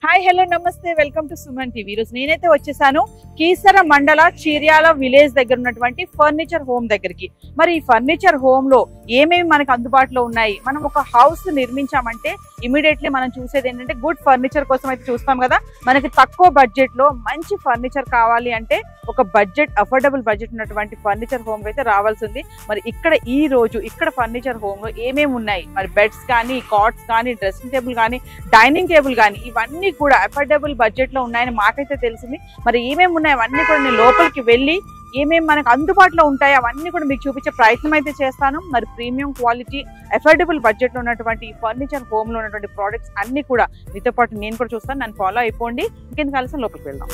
Hi hello నమస్తే welcome to Suman TV. ఈరోజు నేనైతే వచ్చేసాను కీసర మండల చీర్యాల విలేజ్ దగ్గర ఉన్నటువంటి ఫర్నిచర్ హోమ్ దగ్గరికి. మరి ఈ ఫర్నిచర్ హోమ్ లో ఏమేమి మనకు అందుబాటులో ఉన్నాయి, మనం ఒక హౌస్ నిర్మించామంటే ఇమీడియట్లీ మనం చూసేది ఏంటంటే గుడ్ ఫర్నిచర్ కోసం అయితే చూస్తాం కదా. మనకి తక్కువ బడ్జెట్ లో మంచి ఫర్నిచర్ కావాలి అంటే ఒక బడ్జెట్ అఫోర్డబుల్ బడ్జెట్ ఉన్నటువంటి ఫర్నిచర్ హోమ్ అయితే రావాల్సింది. మరి ఈ రోజు ఇక్కడ ఫర్నిచర్ హోమ్ లో ఏమేమి ఉన్నాయి, మరి బెడ్స్ కానీ, కాట్స్ కానీ, డ్రెస్సింగ్ టేబుల్ కానీ, డైనింగ్ టేబుల్ కానీ ఇవన్నీ కూడా అఫోర్డబుల్ బడ్జెట్ లో ఉన్నాయని మాకైతే తెలిసింది. మరి ఏమేమి ఉన్నాయి అవన్నీ కూడా నేను లోపలికి వెళ్ళి ఏమేమి మనకు అందుబాటులో ఉంటాయి అవన్నీ కూడా మీకు చూపించే ప్రయత్నం అయితే చేస్తాను. మరి ప్రీమియం క్వాలిటీ అఫోర్డబుల్ బడ్జెట్ లో ఉన్నటువంటి ఫర్నిచర్ హోమ్ లో ఉన్నటువంటి ప్రోడక్ట్స్ అన్ని కూడా మీతో పాటు నేను కూడా చూస్తాను. నన్ను ఫాలో అయిపోండి. ఇంకెందుకు కలిసి లోపలికి వెళ్దాం.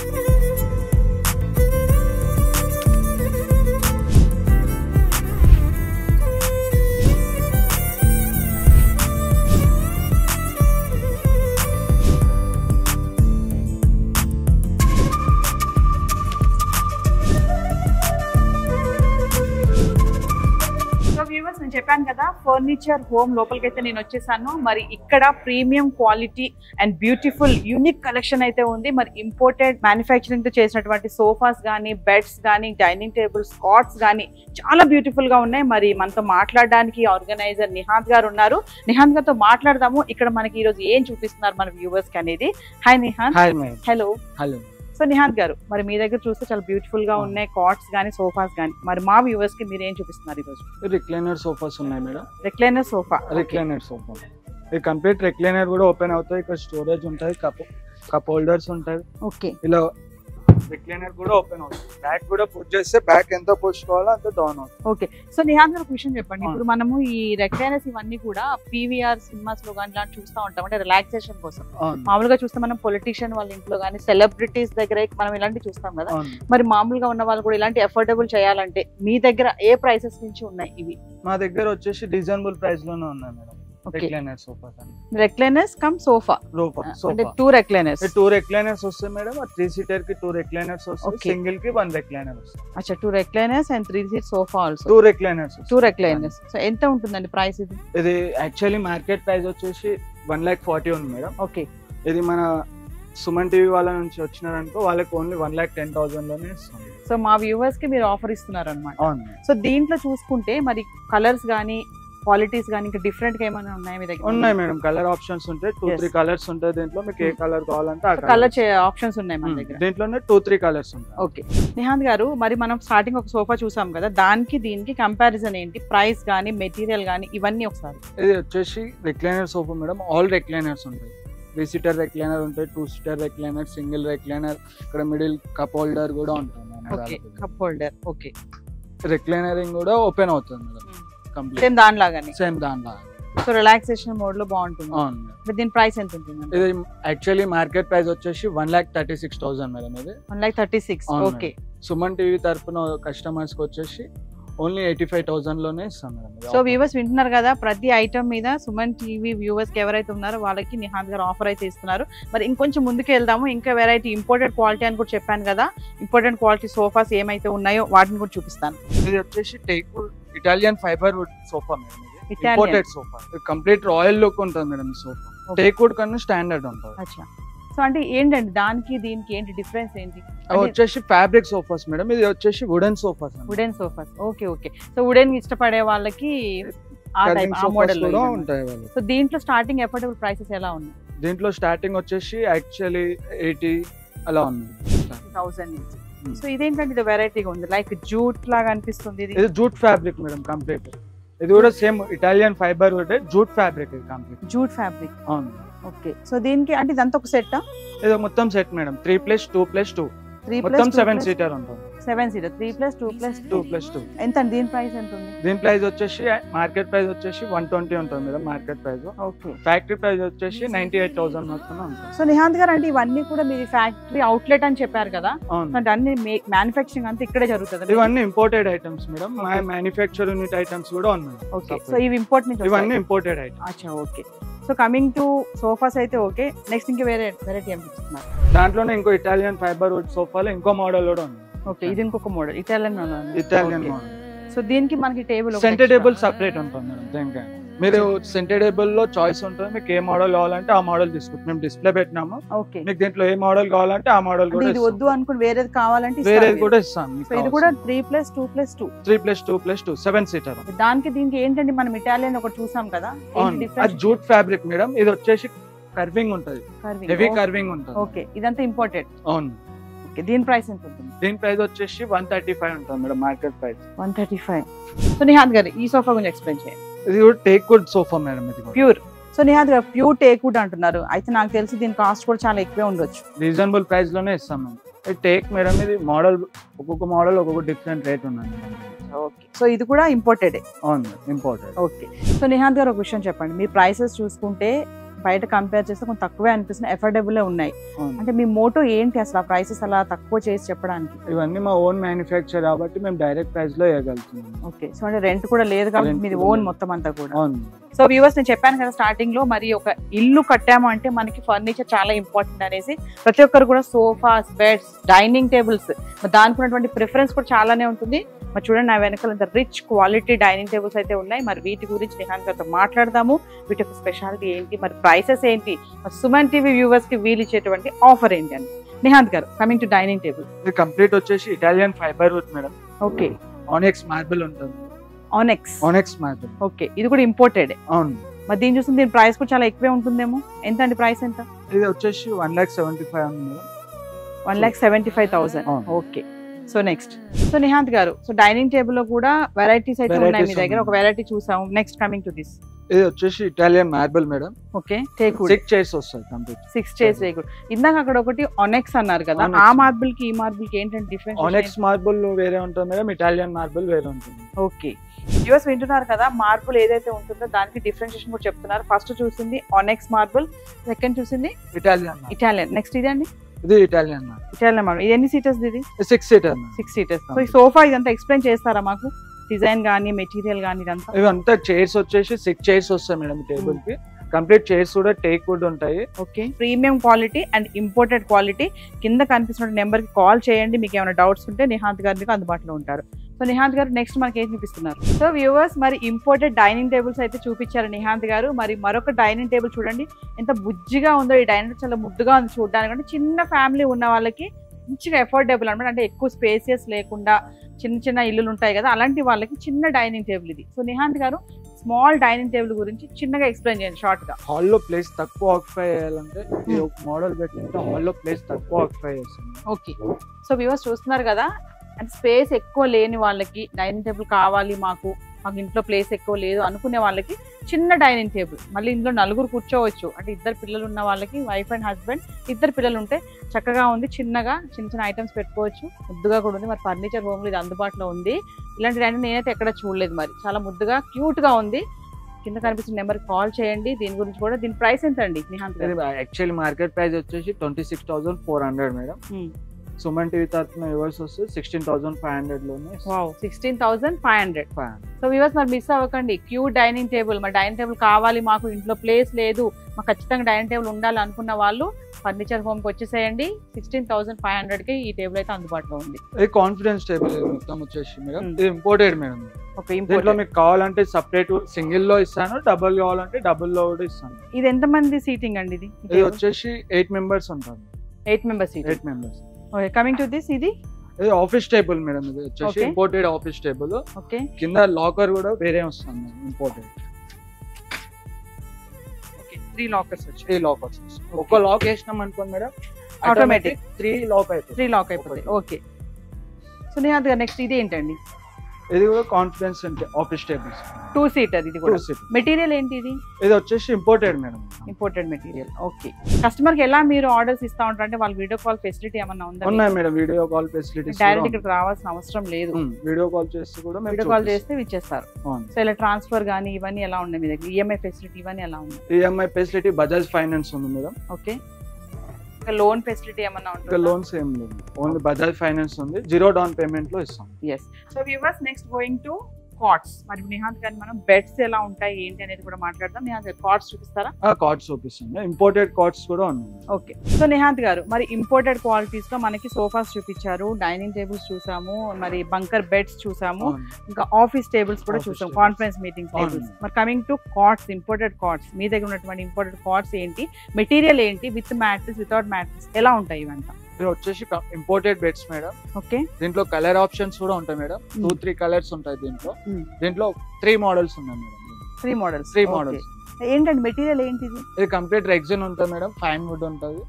నేను చెప్పాను కదా ఫర్నిచర్ హోమ్ లోపలికి అయితే నేను వచ్చేసాను. మరి ఇక్కడ premium quality and beautiful unique collection అయితే ఉంది. మరి ఇంపోర్టెడ్ మ్యానుఫ్యాక్చరింగ్ తో చేసినటువంటి సోఫాస్ కానీ, బెడ్స్ కానీ, డైనింగ్ టేబుల్స్, కాట్స్ కానీ చాలా బ్యూటిఫుల్ గా ఉన్నాయి. మరి మనతో మాట్లాడడానికి ఆర్గనైజర్ నిహాద్ గారు ఉన్నారు. నిహాద్ గారితో మాట్లాడదాము. ఇక్కడ మనకి ఈ రోజు ఏం చూపిస్తున్నారు మన వ్యూవర్స్ కి అనేది. హాయ్ నిహాద్. హలో. హలో. సో నిహాద్ గారు, మరి మీ దగ్గర చూస్తే చాలా బ్యూటిఫుల్ గా ఉన్నాయి కాట్స్ గానీ, సోఫాస్ గానీ. మరి మా వ్యూవర్స్ కి మీరు ఏం చూపిస్తున్నారు ఈ రోజు? రిక్లైనర్ సోఫాస్ ఉన్నాయి madam. Recliner sofa. Recliner sofa ఇది కంప్లీట్ రిక్లైనర్ కూడా ఓపెన్ అవుతాయి. ఇక్కడ స్టోరేజ్ ఉంటుంది, కప్ హోల్డర్స్ ఉంటాయి. ఓకే. ఇలా రిక్లైనర్ కూడా ఓపెన్ అవుతుంది. బ్యాక్ కూడా పుష్ చేస్తే బ్యాక్ ఎంత పుష్ కావాలో అంత డౌన్ అవుతుంది. ఓకే. సో నిహాద్ గారు ఒక విషయం చెప్పండి. ఇప్పుడు మనము ఈ రెక్లైనర్స్ ఇవన్నీ కూడా పీవీఆర్ సినిమాస్ లో కానీ ఇలాంటి చూస్తూ ఉంటాం, అంటే రిలాక్సేషన్ కోసం. మామూలుగా చూస్తే మనం పొలిటీషియన్ వాళ్ళ ఇంట్లో కానీ, సెలబ్రిటీస్ దగ్గర మనం ఇలాంటి చూస్తాం కదా. మరి మామూలుగా ఉన్న వాళ్ళు కూడా ఇలాంటి అఫోర్డబుల్ చేయాలంటే మీ దగ్గర ఏ ప్రైసెస్ నుంచి ఉన్నాయి ఇవి? మా దగ్గర వచ్చేసి రీజనబుల్ ప్రైస్ లోనే ఉన్నాయి madam. Recliner sofa recliners come sofa. అంటే 2 రెక్లైనర్స్. 2 రెక్లైనర్స్ వస్తాయి మేడం. 3 సీటర్ కి 2 రెక్లైనర్స్ వస్తాయి. సింగిల్ కి 1 రెక్లైనర్ వస్తుంది. అచ్చా, 2 recliners and 3 seat sofa also. 2 recliners. 2 recliners. So ఎంత ఉంటుందండి ప్రైస్ ఇది? ఇది యాక్చువల్లీ మార్కెట్ ప్రైస్ వచ్చేసి 1,40,000 ఉంది మేడం. ఓకే. ఇది మన సుమన్ టీవీ వాళ్ళ నుంచి వచ్చినారనుకో వాళ్ళకి ఓన్లీ 1,10,000 లోనే ఇస్తుంది. సో మా వ్యూవర్స్ కి మీరు ఆఫర్ ఇస్తున్నారు అనమాట. సో దీంట్లో చూసుకుంటే మరి కలర్స్ గానీ, క్వాలిటీస్ గానీ ఇంకా డిఫరెంట్ గా ఏమైనా ఉన్నాయి మీ దగ్గర? ఉన్నాయి మేడం. కలర్ ఆప్షన్స్ ఉంటాయి. 2-3 కలర్స్ ఉంటాయి దీంట్లో. మీకు ఏ కలర్ కావాలంటే ఆ కలర్ ఆప్షన్స్ ఉన్నాయి మన దగ్గర. దీంట్లోనే 2-3 కలర్స్ ఉంటాయి. ఓకే. నిహాద్ గారు, మరి మనం స్టార్టింగ్ ఒక సోఫా చూసాం కదా, దానికి దీనికి కంపారిజన్ ఏంటి? ప్రైస్ గానీ, మెటీరియల్ గానీ ఇవన్నీ ఒకసారి. ఇది వచ్చేసి recliner sofa madam. All recliners ఉంటాయి. 3 సీటర్ రెక్లైనర్ ఉంటాయి, 2 సీటర్ రెక్లైనర్, సింగిల్ రెక్లైనర్. ఇక్కడ మిడిల్ కప్ హోల్డర్ కూడా ఉంటుంది. Okay, cup holder. ఓకే. రిక్లైనరింగ్ కూడా ఓపెన్ అవుతుంది మేడం. కంప్లీట్ సేమ్ దానిలాగానే. సేమ్ దానిలాగా. సో రిలాక్సేషన్ మోడ్ లో బాగుంటుంది. అవును. దీని ప్రైస్ ఎంత ఉంటుంది? ఇది యాక్చువల్లీ మార్కెట్ ప్రైస్ వచ్చేసి 1,36,000 మేడం. ఇది 1,36,000. ఓకే. సుమన్ టీవీ తరపున కస్టమర్స్ కి వచ్చేసి ఓన్లీ 85,000 లోనే ఇస్తాం మేడం. సో వ్యూవర్స్ వింటున్నారు కదా, ప్రతి ఐటమ్ మీద సుమన్ టీవీ వ్యూవర్స్ కి ఎవరైతే ఉన్నారో వాళ్ళకి నిహాద్ గారు ఆఫర్ అయితే ఇస్తున్నారు. మరి ఇంకొంచెం ముందుకు వెళ్దాము. ఇంకా వెరైటీ ఇంపోర్టెడ్ క్వాలిటీ అని కూడా చెప్పాను కదా, ఇంపోర్టెడ్ క్వాలిటీ సోఫాస్ ఏమైతే ఉన్నాయో వాటిని కూడా చూపిస్తాను. ఇది వచ్చేసి teakwood Italian fibre wood sofa madam. ఇది imported sofa. Complete royal look ఉంటుంది మేడం ఈ సోఫా. టేక్వుడ్ కన్నా స్టాండర్డ్ ఉంటుంది. అచ్చా. సో అంటే ఏంటండి దానికి దీనికి ఏంటి డిఫరెన్స్ ఏంటి? వచ్చేసి ఫ్యాబ్రిక్ సోఫాస్ మేడం. ఇది వచ్చేసి wooden sofas. Wooden sofas. Okay okay. So wooden ఇష్టపడే వాళ్ళకి ఆ టైప్ ఆ మోడల్ లో ఉంటాయి. సో దీంట్లో స్టార్టింగ్ అఫోర్డబుల్ ప్రైసెస్ ఎలా ఉన్నాయి? దీంట్లో స్టార్టింగ్ వచ్చేసి యాక్చువల్లీ 80 అలా ఉంది. 1000 నుంచి. సో ఇదేంటంటే ఇది వెరైటీగా ఉంది, లైక్ జూట్ లాగా అనిపిస్తుంది. ఇది జూట్ ఫ్యాబ్రిక్ మేడం కంప్లీట్. ఇది కూడా same Italian fibre wood jute fabric. ఇది కంప్లీట్ జూట్ ఫ్యాబ్రిక్. అవును. ఓకే. సో దీనికి అంటే ఇదంతా ఒక సెట్? ఇది మొత్తం సెట్ మేడం. 3+2+2 మొత్తం 7 సీటర్ ఉంటుంది. 7 సీటర్ 3+2+2. ఎంత దీని ప్రైస్ ఎంత ఉంది? దీని ప్రైస్ వచ్చేసి మార్కెట్ ప్రైస్ వచ్చేసి 120 ఉంటుంది madam market price. Okay. Factory price వచ్చేసి 98,000 మాత్రమే ఉంటుంది. సో నిహాద్ గారు, అంటే ఇవన్నీ కూడా మీరు ఫ్యాక్టరీ అవుట్లెట్ అని చెప్పారు కదా, అంటే అన్ని మ్యానుఫ్యాక్చరింగ్ అంతా ఇక్కడే జరుగుతుంది? ఇవన్నీ ఇంపోర్టెడ్ ఐటమ్స్ మేడం. మా మ్యానుఫ్యాక్చర్ యూనిట్ ఐటమ్స్ కూడా ఉన్నాయి. ఓకే. సో ఇవి ఇంపోర్ట్ నుంచి? ఇవన్నీ ఇంపోర్టెడ్ ఐటమ్స్. అచ్చా. Okay. So coming to sofas అయితే ఓకే. నెక్స్ట్ ఇంకా వేరే వెరైటీ అనిపిస్తున్నారు? దాంట్లోనే ఇంకో ఇటాలియన్ ఫైబర్ వుడ్ సోఫాలో ఇంకో మోడల్ కూడా ఉంది. ఓకే. ఇది ఇంకొక model Italian model. Italian model. So దీనికి మనకి టేబుల్ సెంటర్ టేబుల్ సెపరేట్ ఉంటుంది మేడం. దీనికి మీరు సెంటర్ టేబుల్ లో చాయిస్ ఉంటుంది, మీకు ఏ మోడల్ కావాలంటే ఆ మోడల్ తీసుకుంటాం. మేము డిస్ప్లే పెట్టినాము, ఓకే. మీకు దీంట్లో ఏ మోడల్ కావాలంటే ఆ మోడల్ కూడా ఇది వద్దు అనుకుని వేరేది కావాలంటే వేరేది కూడా ఇస్తాం. ఇది కూడా 3+2+2 3+2+2 7 సీటర్. దానికి దీనికి ఏంటండి, మనం ఇటాలియన్ ఒకటి చూసాం కదా, అది జూట్ ఫ్యాబ్రిక్ మేడం. ఇది వచ్చేసి కర్వింగ్ ఉంటది, హెవీ కర్వింగ్ ఉంటుంది. ఓకే, ఇదంతా ఇంపోర్టెడ్. అవును. ఓకే, దీని ప్రైస్ ఎంత ఉంటుంది? దీని ప్రైస్ వచ్చేసి 135 ఉంటుంది madam, market price 135. So Nihanth గారు ఈ సోఫా గురించి ఎక్స్ప్లెయిన్ చేయండి. ఇది కూడా టేక్ వుడ్ సోఫా మేడం, ఇది ప్యూర్. సో నిహాంత్ గారు ప్యూర్ టేక్ వుడ్ అంటున్నారు, అయితే నాకు తెలిసి దీని కాస్ట్ కూడా చాలా ఎక్కువే ఉండొచ్చు. రీజనబుల్ ప్రైస్ లోనే ఇస్తాం మేడం. ఇది టేక్ మేడం, ఇది మోడల్ ఒక్కొక్క మోడల్ ఒక్కొక్క డిఫరెంట్ రేట్ ఉన్నది. ఓకే, సో ఇది కూడా ఇంపోర్టెడ్. అవును, ఇంపోర్టెడ్. ఓకే, సో నిహాంత్ గారు ఒక విషయం చెప్పండి, మీ ప్రైసెస్ చూసుకుంటే బయట కంపేర్ చేస్తే కొంచెం తక్కువే అనిపిస్తుంది, ఎఫోర్డబుల్ ఉన్నాయి. అంటే మీ మోటో ఏంటి అసలు ఆ ప్రైసెస్ అలా తక్కువ చేసి చెప్పడానికి? ఇవన్నీ మా ఓన్ మ్యానుఫ్యాక్చర్ కాబట్టి మేము డైరెక్ట్ ప్రైస్ లో వేయగలుగుతున్నాం. ఓకే, సో అంటే రెంట్ కూడా లేదు కాబట్టి మీది ఓన్ మొత్తం అంతా కూడా. అవును. సో వ్యూవర్స్, నేను చెప్పాను కదా స్టార్టింగ్ లో, మరి ఒక ఇల్లు కట్టాము అంటే మనకి ఫర్నిచర్ చాలా ఇంపార్టెంట్ అనేసి. ప్రతి ఒక్కరు కూడా సోఫాస్, బెడ్స్, డైనింగ్ టేబుల్స్, దానికి ఉన్నటువంటి ప్రిఫరెన్స్ కూడా చాలానే ఉంటుంది. మరి చూడండి, నా వెనకాల ఇంత రిచ్ క్వాలిటీ డైనింగ్ టేబుల్స్ అయితే ఉన్నాయి. మరి వీటి గురించి నిహాంత్ గారితో మాట్లాడదాము, వీటి యొక్క స్పెషాలిటీ ఏంటి, మరి ప్రైసెస్ ఏంటి, మరి సుమన్ టీవీ వ్యూవర్స్ కి వీలు ఇచ్చేటువంటి ఆఫర్ ఏంటి అని. నిహాంత్ గారు, కమింగ్ టు డైనింగ్ టేబుల్. ఇది కంప్లీట్ వచ్చేసి Italian fibre wood madam. Okay, onyx marble ఉంటుంది. Onyx marble. ఓకే, ఇది కూడా ఇంపోర్టెడ్. అవును. మరి దీని చూస్తే దీని ప్రైస్ కూడా చాలా ఎక్కువే ఉంటుందేమో. ఎంత అండి ప్రైస్ ఎంత? ఇది వచ్చేసి 1,75,000 madam. 1,75,000. Okay, so next. So Nihanth గారు, సో డైనింగ్ టేబుల్ లో కూడా వెరైటీస్ అయితే ఉన్నాయి మీ దగ్గర. ఒక వెరైటీ చూసాము. Next coming to this. ఇది వచ్చేసి Italian marble madam. Okay, teak wood. 6 chairs వస్తాయి కంప్లీట్. 6 chairs teak wood. ఇందాక అక్కడ ఒకటి ఆనెక్స్ అన్నారు కదా, ఆ మార్బుల్ కి ఈ మార్బుల్ కి ఏంటంటే డిఫరెన్స్? ఆనెక్స్ మార్బుల్ వేరే ఉంటుంది మేడం, ఇటాలియన్ మార్బుల్ వేరే ఉంటుంది. ఓకే, వ్యూవర్స్ వింటున్నారు కదా, మార్బుల్ ఏదైతే ఉంటుందో దానికి డిఫరెన్షియేషన్ కూడా చెప్తున్నారు. ఫస్ట్ చూసింది ఆనెక్స్ మార్బుల్, సెకండ్ చూసింది ఇటాలియన్. నెక్స్ట్ ఇది అండి, ఇది ఇటాలియన్ మార్బుల్. ఇది ఎన్ని సీటర్స్? ఇది 6 సీటర్. 6 సీటర్స్. సో ఈ సోఫా ఇదంతా ఎక్స్ప్లెయిన్ చేస్తారా మాకు, డిజైన్ గానీ మెటీరియల్ గానీ ఇదంతా? ఇవంతా చైర్స్ వచ్చేసి 6 చైర్స్ వస్తాయి మేడం టేబుల్ కి. కంప్లీట్ చైర్స్ కూడా టేక్ వుడ్ ఉంటాయి. Okay, premium quality and imported quality. కింద కనిపిస్తున్న నెంబర్ కి కాల్ చేయండి, మీకు ఏమైనా డౌట్స్ ఉంటే నిహాంత్ గారు మీకు అందుబాటులో ఉంటారు. సో నిహాంత్ గారు, నెక్స్ట్ మనకి ఏం చూపిస్తున్నారు? సో వ్యూవర్స్, మరి ఇంపోర్టెడ్ డైనింగ్ టేబుల్స్ అయితే చూపించారు నిహాంత్ గారు. మరి మరొక డైనింగ్ టేబుల్ చూడండి, ఎంత బుజ్జిగా ఉందో. ఈ డైనింగ్ చాలా ముద్దుగా ఉంది చూడడానికి. అంటే చిన్న ఫ్యామిలీ ఉన్న వాళ్ళకి మంచిగా ఎఫోర్డబుల్ అనమాట. అంటే ఎక్కువ స్పేసియస్ లేకుండా చిన్న చిన్న ఇల్లులు ఉంటాయి కదా, అలాంటి వాళ్ళకి చిన్న డైనింగ్ టేబుల్ ఇది. సో నిహాంత్ గారు, స్మాల్ డైనింగ్ టేబుల్ గురించి చిన్నగా ఎక్స్ప్లెయిన్ చేయండి షార్ట్ గా. హాల్లో ప్లేస్ తక్కువ ఆక్యుపై చేయాలంటే ఈ ఒక మోడల్ పెట్టినట్టు హాల్లో ప్లేస్ తక్కువ ఆక్యుపై చేస్తుంది. ఓకే, సో వ్యూవర్స్ చూస్తున్నారు కదా, అంటే స్పేస్ ఎక్కువ లేని వాళ్ళకి డైనింగ్ టేబుల్ కావాలి, మాకు ఇంట్లో ప్లేస్ ఎక్కువ లేదు అనుకునే వాళ్ళకి చిన్న డైనింగ్ టేబుల్. మళ్ళీ ఇందులో నలుగురు కూర్చోవచ్చు. అంటే 2 పిల్లలు ఉన్న వాళ్ళకి, వైఫ్ అండ్ హస్బెండ్ 2 పిల్లలు ఉంటే చక్కగా ఉంది. చిన్నగా చిన్న ఐటమ్స్ పెట్టుకోవచ్చు. ముద్దుగా కూడా ఉంది. మరి ఫర్నిచర్ హోమ్ లో ఇది అందుబాటులో ఉంది. ఇలాంటి డైనింగ్ నేనైతే ఎక్కడ చూడలేదు. మరి చాలా ముద్దుగా క్యూట్ గా ఉంది. కింద కనిపిస్తున్న నెంబర్ కాల్ చేయండి దీని గురించి కూడా. దీని ప్రైస్ ఎంత అండి నిహాంత్ గారు? యాక్చువల్లీ మార్కెట్ ప్రైస్ వచ్చేసి 26,400 మేడం. సుమన్ టీవీ తరఫున వ్యూవర్స్ వస్తే 16,500 లోనే. 16,500. సో వ్యూవర్స్, మరి మిస్ అవ్వకండి. Cute dining table. మరి డైనింగ్ టేబుల్ కావాలి, మాకు ఇంట్లో ప్లేస్ లేదు, మాకు ఖచ్చితంగా డైనింగ్ టేబుల్ ఉండాలి అనుకున్న వాళ్ళు ఫర్నిచర్ హోమ్ కి వచ్చేసేయండి. 16,500 కి ఈ టేబుల్ అయితే అందుబాటులో ఉంది. ఇది కాన్ఫిడెన్స్ టేబుల్ మొత్తం వచ్చేసి మేడం. ఇది ఇంపోర్టెడ్ మేడం. ఓకే, ఇంట్లో మీకు కావాలంటే సపరేట్ సింగిల్ లో ఇస్తాను, డబుల్ కావాలంటే డబుల్ లో కూడా ఇస్తాను. ఇది ఎంత మంది సీటింగ్ అండి? ఇది వచ్చేసి 8 మెంబర్స్ ఉంటారు. 8 members. 8 members. Okay, coming to this. ఇది ఆఫీస్ టేబుల్ మేడం. ఇది వచ్చేసి ఇంపోర్టెడ్ ఆఫీస్ టేబుల్. ఓకే, కింద లాకర్ కూడా వేరే వస్తుంది ఇంపోర్టెడ్. ఓకే, 3 లాకర్స్ వచ్చాయి. 3 లాకర్స్. ఒక లాక్ వేసినాం అనుకోండి మేడం, ఆటోమేటిక్ 3 లాక్ అయిపోతుంది. 3 లాక్ అయిపోతాయి. ఓకే, సో నిహాంత్ గారు, నెక్స్ట్ ఇది ఏంటండి? ఇది కూడా కాన్ఫిడెన్స్ అంటే ఆఫీస్ టేబుల్స్ 2 సీటర్. ఇది కూడా మెటీరియల్ ఏంటి? ఇది వచ్చేసి imported madam. Imported material. Okay, customer కి ఎలా మీరు ఆర్డర్స్ ఇస్తా ఉంటారు? అంటే వాళ్ళ వీడియో కాల్ ఫెసిలిటీ ఏమన్నా ఉందా? ఉన్నాయి madam, video call facility. Direct ఇక్కడికి రావాల్సిన అవసరం లేదు. వీడియో కాల్ చేస్తే కూడా వీడియో కాల్ చేస్తే ఇచ్చేస్తారు. సో ఇలా ట్రాన్స్ఫర్ గానీ ఇవన్నీ ఎలా ఉన్నాయి మీ దగ్గర? ఈఎంఐ ఫెసిలిటీ ఇవన్నీ ఎలా ఉన్నాయి? ఈఎంఐ ఫెసిలిటీ బజాజ్ ఫైనాన్స్ ఉంది మేడం. ఓకే, లోన్ ఫెసిలిటీ ఏమన్నా ఉంటుంది? లోన్స్ ఏం లేదు, ఓన్లీ బజాజ్ ఫైనాన్స్ ఉంది. 0 డౌన్ పేమెంట్ లో ఇస్తాం. yes. So viewers, next going to cots. మరి నిహాంత్ గారిని మనం బెడ్స్ ఎలా ఉంటాయి ఏంటి అనేది కూడా మాట్లాడదాం. నిహాంత్ గారు కాట్స్ చూపిస్తారా? కార్డ్స్ చూపిస్తుంది, ఇంపోర్టెడ్ కార్డ్స్ కూడా ఉన్నాయి. ఓకే. సో నిహాంత్ గారు మరి ఇంపోర్టెడ్ క్వాలిటీస్ లో మనకి సోఫాస్ చూపించారు, డైనింగ్ టేబుల్స్ చూసాము, మరి బంకర్ బెడ్స్ చూసాము, ఇంకా ఆఫీస్ టేబుల్స్ కూడా చూసాం, కాన్ఫరెన్స్ మీటింగ్ టేబుల్స్. మరి coming to cots, imported cots, మీ దగ్గర ఉన్నటువంటి ఇంపోర్టెడ్ కార్డ్స్ ఏంటి, మెటీరియల్ ఏంటి, విత్ మ్యాట్రిస్ వితౌట్ మ్యాట్రిస్ ఎలా ఉంటాయి ఇవంతా? ఇది వచ్చేసి ఇంపోర్టెడ్ బెడ్స్ మేడం. ఓకే. దీంట్లో కలర్ ఆప్షన్స్ కూడా ఉంటాయి మేడం. 2-3 కలర్స్ ఉంటాయి దీంట్లో. దీంట్లో 3 మోడల్స్ ఉన్నాయి మేడం. 3 మోడల్స్. 3 మోడల్స్. ఏంటండి మెటీరియల్ ఏంటి ఇది? ఇది కంప్లీట్ రెగ్జిన్ ఉంటుంది మేడం, ఫైన్ వుడ్ ఉంటుంది,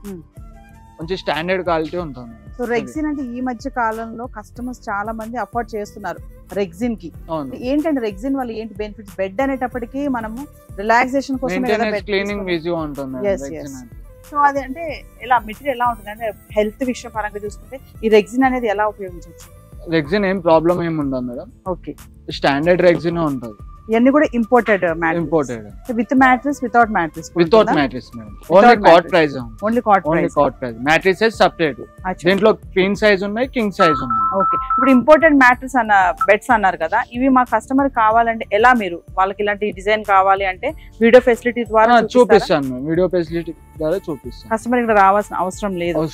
మంచి స్టాండర్డ్ క్వాలిటీ ఉంటుంది. సో రెగ్జిన్ అంటే ఈ మధ్య కాలంలో కస్టమర్స్ చాలా మంది అఫోర్డ్ చేస్తున్నారు రెగ్జిన్ కి. ఏంటంటే రెగ్జిన్ వల్ల ఏంటి బెనిఫిట్స్? బెడ్ అనేటప్పటికి మనము రిలాక్సేషన్ కోసం క్లీనింగ్ ఈజీగా ఉంటుంది. సో అది అంటే ఎలా మెటీరియల్ ఎలా ఉంటుంది అంటే హెల్త్ విషయం పరంగా చూసుకుంటే ఈ రెగ్జిన్ అనేది ఎలా ఉపయోగించవచ్చు? రెగ్జిన్ ఏం ప్రాబ్లం ఏమి ఉండదు మేడం. ఓకే. స్టాండర్డ్ రెగ్జిన్ ఉంటుంది. ఇవన్నీ కూడా imported imported with mattress without mattress? Without mattress madam. Only cot price. Only cot price. Mattresses separate. దీంట్లో క్వీన్ సైజ్ ఉన్నాయి, కింగ్ సైజ్ ఉన్నాయి. ఓకే. ఇప్పుడు ఇంపోర్టెడ్ మ్యాట్రిస్ అన్న బెడ్స్ అన్నారు కదా, ఇవి మా కస్టమర్ కావాలంటే ఎలా, మీరు వాళ్ళకి ఇలాంటి డిజైన్ కావాలి అంటే వీడియో ఫెసిలిటీ ద్వారా చూపిస్తాను. వీడియో ఫెసిలిటీ ద్వారా చూపిస్తాను. కస్టమర్ ఇక్కడ రావాల్సిన అవసరం లేదు.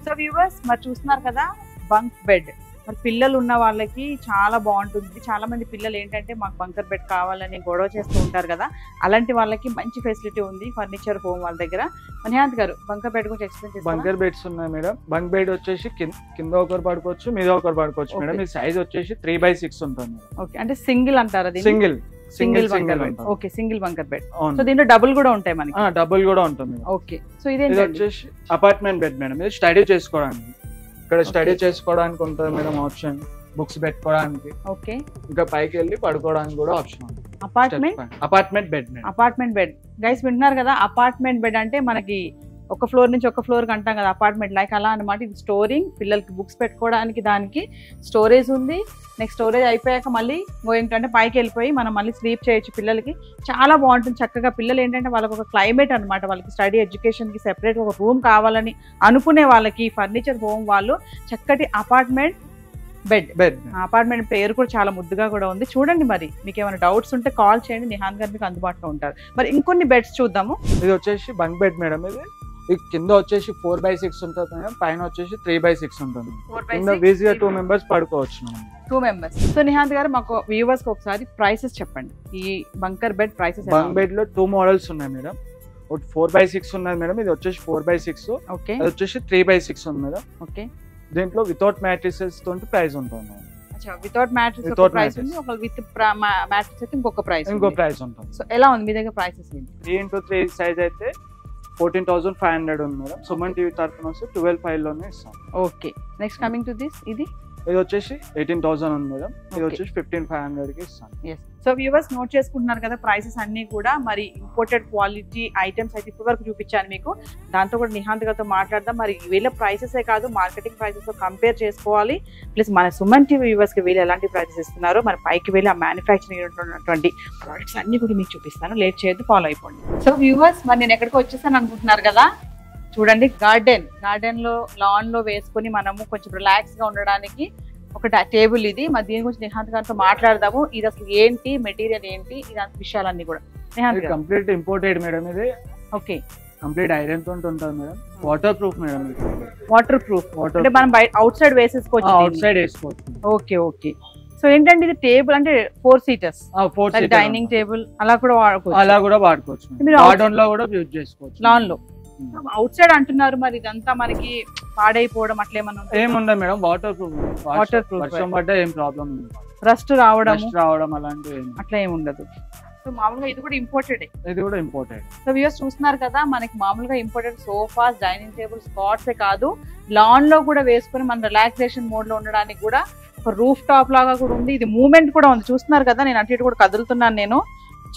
సో వ్యూవర్స్ మరి చూస్తున్నారు కదా బంక్ బెడ్. మరి పిల్లలు ఉన్న వాళ్ళకి చాలా బాగుంటుంది. చాలా మంది పిల్లలు ఏంటంటే మాకు బంకర్ బెడ్ కావాలని గొడవ చేస్తూ ఉంటారు కదా, అలాంటి వాళ్ళకి మంచి ఫెసిలిటీ ఉంది ఫర్నిచర్ హోమ్ వాళ్ళ దగ్గర. నిహాంత్ గారు బంకర్ బెడ్ గురించి ఎక్స్ప్లెయిన్ చేస్తారు. బంకర్ బెడ్స్ ఉన్నాయి మేడం. బంక్ బెడ్ వచ్చేసి కింద ఒకరు పడుకోవచ్చు, మీద ఒకరు పడుకోవచ్చు మేడం. ఈ సైజ్ వచ్చేసి 3x6 ఉంటుంది. ఓకే. అంటే సింగిల్ అంటారా? Single bunker bed. Okay, single bunker bed. So దీంట్లో డబుల్ కూడా ఉంటాయి మనకి? డబుల్ కూడా ఉంటుంది. ఓకే. సో ఇది వచ్చేసి అపార్ట్మెంట్ బెడ్ మేడం. ఇది స్టడీ చేసుకోవడానికి, ఇక్కడ స్టడీ చేసుకోవడానికి ఉంటుంది మేడం ఆప్షన్, బుక్స్ పెట్టుకోవడానికి. ఓకే. ఇంకా పైకి వెళ్ళి పడుకోవడానికి కూడా ఆప్షన్ ఉంది. Apartment bed. Apartment bed guys వింటున్నారు కదా, అపార్ట్మెంట్ బెడ్ అంటే మనకి ఒక ఫ్లోర్ నుంచి ఒక ఫ్లోర్ కి అంటాం కదా అపార్ట్మెంట్, లైక్ అలా అనమాట. ఇది స్టోరింగ్, పిల్లలకి బుక్స్ పెట్టుకోవడానికి దానికి స్టోరేజ్ ఉంది. నెక్స్ట్ స్టోరేజ్ అయిపోయాక మళ్ళీ గోయింగ్ అంటే పైకి వెళ్ళిపోయి మనం మళ్ళీ స్లీప్ చేయొచ్చు. పిల్లలకి చాలా బాగుంటుంది. చక్కగా పిల్లలు ఏంటంటే వాళ్ళకి ఒక క్లైమేట్ అనమాట, వాళ్ళకి స్టడీ ఎడ్యుకేషన్ కి సెపరేట్ ఒక రూమ్ కావాలని అనుకునే వాళ్ళకి ఫర్నిచర్ హోమ్ వాళ్ళు చక్కటి అపార్ట్మెంట్ బెడ్. అపార్ట్మెంట్ పేరు కూడా చాలా ముద్దుగా కూడా ఉంది. చూడండి, మరి మీకు ఏమైనా డౌట్స్ ఉంటే కాల్ చేయండి, నిహాంత్ గారు మీకు అందుబాటులో ఉంటారు. మరి ఇంకొన్ని బెడ్స్ చూద్దాము. ఇది వచ్చేసి బంక్ బెడ్ మేడం. ఇది కింద వచ్చేసి 4x6 ఉంటుంది మేడం, పైన వచ్చేసి 3x6 ఉంటుంది. ఈజీగా 2 మెంబర్స్ పడుకోవచ్చు. 2 మెంబర్స్. సో నిహాంత్ గారు మాకు వ్యూవర్స్ కి ఒకసారి ప్రైసెస్ చెప్పండి. ఈ bunker bed prices. Bunk bed లో 2 మోడల్స్ ఉన్నాయి మేడం. ఒకటి 4x6 ఉన్నది మేడం. ఇది వచ్చేసి 4x6. ఓకే. అది వచ్చేసి 3x6 ఉంది మేడం. ఓకే. దీంట్లో వితౌట్ మ్యాట్రిసెస్ తోటి ప్రైస్ ఉంటుంది. వితౌట్ మ్యాట్రిస్ ఒక ప్రైస్ ఉంది, ఒక విత్ మ్యాట్రిస్ అయితే ఇంకో ప్రైస్ ఉంటుంది. సో ఎలా ఉంది మీ దగ్గర ప్రైసెస్ ఏంటి? 3x3 సైజ్ అయితే 14,500 ఉంది మేడం. సుమన్ టీవీ తరఫున వస్తే 12,500 లోనే ఇస్తాం. Okay. Next coming to this, ఇది వచ్చేసి 18,000 ఉంది మేడం. ఇది వచ్చేసి 15,500 కి ఇస్తాం. సో వ్యూవర్స్ నోట్ చేసుకుంటున్నారు కదా ప్రైసెస్ అన్ని కూడా. మరి ఇంపోర్టెడ్ క్వాలిటీ ఐటమ్స్ అయితే ఇప్పటి వరకు చూపించాను మీకు. దాంతో కూడా నిహాంత్ గారితో మాట్లాడదాం. మరి వీళ్ళ ప్రైసెసే కాదు, మార్కెటింగ్ ప్రైసెస్ తో కంపేర్ చేసుకోవాలి. ప్లస్ మన సుమన్ టీవీ వ్యూవర్స్ కి వీళ్ళు ఎలాంటి ప్రైసెస్ ఇస్తున్నారో మరి పైకి వెళ్ళి ఆ మ్యానుఫ్యాక్చరింగ్ ఉన్నటువంటి ప్రొడక్ట్స్ అన్ని కూడా మీకు చూపిస్తాను. లేట్ చేయొద్దు, ఫాలో అయిపోండి. సో వ్యూవర్స్ మరి నేను ఎక్కడికి వచ్చేసాను అనుకుంటున్నారు కదా, చూడండి గార్డెన్ లో లాన్ లో వేసుకుని మనము కొంచెం రిలాక్స్ గా ఉండడానికి ఒక టేబుల్ ఇది. మరి దీని గురించి నిహాంత్ గారితో మాట్లాడదాము. ఇది అసలు ఏంటి, మెటీరియల్ ఏంటి, ఇలాంటి విషయాలన్నీ కూడా. కంప్లీట్ ఇంపోర్టెడ్ మేడం ఇది. ఓకే. కంప్లీట్ ఐరన్ తో ఉంటుంది madam. Water proof madam. Water proof అంటే మనం అవుట్ సైడ్ వేసేసుకోవచ్చు. అవుట్ సైడ్ వేసుకోవచ్చు. ఓకే. ఓకే. సో ఏంటంటే ఇది టేబుల్ అంటే 4 సీటర్స్, డైనింగ్ టేబుల్ అలా కూడా వాడుకోవచ్చు. గార్డెన్ లో కూడా యూజ్ చేసుకోవచ్చు, లాన్ లో. అవుట్ సైడ్ అంటున్నారు, మరి ఇదంతా మనకి పాడైపోవడం అట్లా ఏమన్నా ఏముండదు మేడం. Water proof. వర్షం పడ్డా ఏం ప్రాబ్లం ఉండదు. రస్ట్ రావడం అలాంటివి అట్లా ఏమి ఉండదు. సో మామూలుగా ఇది కూడా ఇంపోర్టెడ్. సో వ్యూవర్స్ చూస్తున్నారు కదా, మనకి మామూలుగా ఇంపోర్టెడ్ సోఫాస్, డైనింగ్ టేబుల్స్, కాట్సే కాదు లాన్ లో కూడా వేసుకుని మన రిలాక్సేషన్ మోడ్ లో ఉండడానికి కూడా ఒక రూఫ్ టాప్ లాగా కూడా ఉంది. ఇది మూవ్మెంట్ కూడా ఉంది, చూస్తున్నారు కదా, నేను అటు ఇటు కూడా కదులుతున్నాను నేను.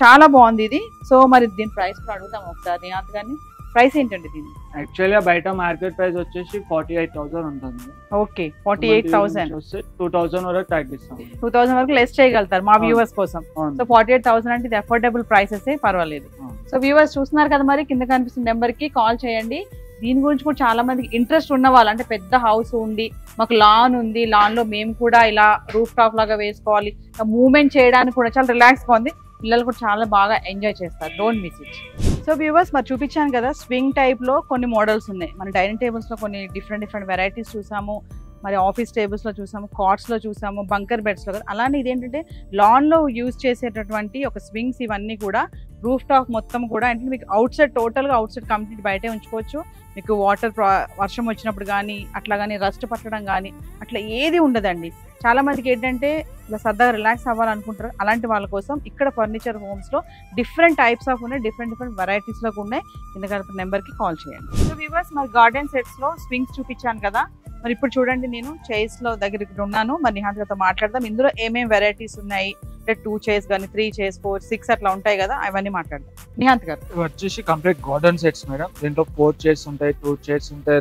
చాలా బాగుంది ఇది. సో మరి దీని ప్రైస్ కూడా అడుగుతాం ఒకసారి నిహాంత్ గారిని. ప్రైస్ ఏంటండి దీన్ని? యాక్చువల్గా బయట మార్కెట్ ప్రైస్ వచ్చేసి 48,000 ఉంటుంది. ఓకే. 48,000. 2,000 వరకు తగ్గిస్తాం. 2,000 వరకు లెస్ చేయగలుగుతారు మా వ్యూవర్స్ కోసం. సో 48,000 అంటే ఇది అఫోర్డబుల్ ప్రైసెస్, పర్వాలేదు. సో వ్యూవర్స్ చూస్తున్నారు కదా, మరి కింద కనిపిస్తున్న నెంబర్ కి కాల్ చేయండి. దీని గురించి కూడా చాలా మందికి ఇంట్రెస్ట్ ఉన్న వాళ్ళు, అంటే పెద్ద హౌస్ ఉండి మాకు లాన్ ఉంది, లాన్ లో మేము కూడా ఇలా రూఫ్ టాప్ లాగా వేసుకోవాలి, మూవ్మెంట్ చేయడానికి కూడా చాలా రిలాక్స్ గా ఉంది, పిల్లలు కూడా చాలా బాగా ఎంజాయ్ చేస్తారు. Don't miss it. So viewers, మరి చూపించాను కదా స్వింగ్ టైప్ లో కొన్ని మోడల్స్ ఉన్నాయి. మన డైనింగ్ టేబుల్స్ లో కొన్ని డిఫరెంట్ వెరైటీస్ చూసాము, మరి ఆఫీస్ టేబుల్స్ లో చూసాము, కాట్స్ లో చూసాము, బంకర్ బెడ్స్ లో. అలానే ఇదేంటంటే లాన్ లో యూజ్ చేసేటటువంటి ఒక స్వింగ్స్, ఇవన్నీ కూడా రూఫ్ టాప్ మొత్తం కూడా అంటే మీకు అవుట్ సైడ్, టోటల్ గా అవుట్ సైడ్ కంప్లీట్ బయటే ఉంచుకోవచ్చు. మీకు వర్షం వచ్చినప్పుడు కానీ అట్లా కానీ రస్ట్ పట్టడం కానీ అట్లా ఏది ఉండదండి. చాలా మందికి ఏంటంటే ఇలా సరదాగా రిలాక్స్ అవ్వాలనుకుంటారు. అలాంటి వాళ్ళ కోసం ఇక్కడ ఫర్నిచర్ హోమ్స్ లో డిఫరెంట్ టైప్స్ ఆఫ్ ఉన్నాయి, డిఫరెంట్ వెరైటీస్ లో ఉన్నాయి. కింద నెంబర్ కి కాల్ చేయండి. సో వ్యూవర్స్, మరి గార్డెన్ సెట్స్ లో స్వింగ్స్ చూపించాను కదా, మరి ఇప్పుడు చూడండి నేను చైర్స్ లో దగ్గరికి ఉన్నాను. మరి నిహాంత్ గారితో మాట్లాడదాం. ఇందులో ఏమేమి వెరైటీస్ ఉన్నాయి, అంటే 2 చైర్స్ కానీ 3 చైర్స్ 4 6 అట్లా ఉంటాయి కదా, అవన్నీ మాట్లాడదాం. నిహాంత్ గారు, వచ్చేసి కంప్లీట్ గార్డెన్ సెట్స్ మేడం. దీంట్లో 4 చైర్స్ ఉంటాయి, 2 చైర్స్ ఉంటాయి,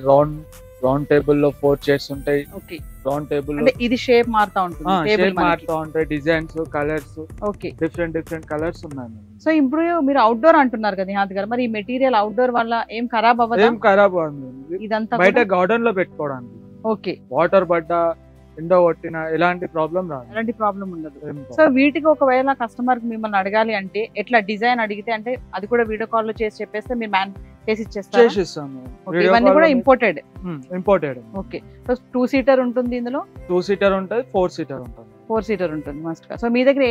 రౌండ్ టేబుల్ లో 4 చైర్స్ ఉంటాయి. ఓకే, రౌండ్ టేబుల్ అంటే ఇది షేప్ మారుతా ఉంటుంది, షేప్ మారుతా ఉంటాయి, designs, colours, okay, different colours ఉన్నాయి. సో ఇప్పుడు మీరు అవుట్డోర్ అంటున్నారు కదా నిహాంత్ గారు, మరి ఈ మెటీరియల్ అవుట్డోర్ వల్ల ఏం ఖరాబ్ అవ్వదు? ఏం ఖరాబ్ అవ్వదు, ఇదంతా బయట గార్డెన్ లో పెట్టుకోవడానికి. ఓకే, వాటర్ పడ్డా ఎండ కొట్టిన ఎలాంటి ప్రాబ్లం రాదు, ఎలాంటి ప్రాబ్లం ఉండదు. సో వీటికి ఒకవేళ కస్టమర్ మిమ్మల్ని అడగాలి అంటే ఎట్లా డిజైన్ అడిగితే, అంటే అది కూడా వీడియో కాల్ లో చేసి చెప్పేస్తే మీరు చేసి ఇచ్చేస్తారు? చేసిస్తాము. ఇవన్నీ కూడా ఇంపోర్టెడ్. ఓకే, సో 2 సీటర్ ఉంటుంది, ఇందులో 2 సీటర్ ఉంటుంది, 4 సీటర్ ఉంటుంది. 4 సీటర్ ఉంటుంది మస్ట్ గా. సో మీ దగ్గర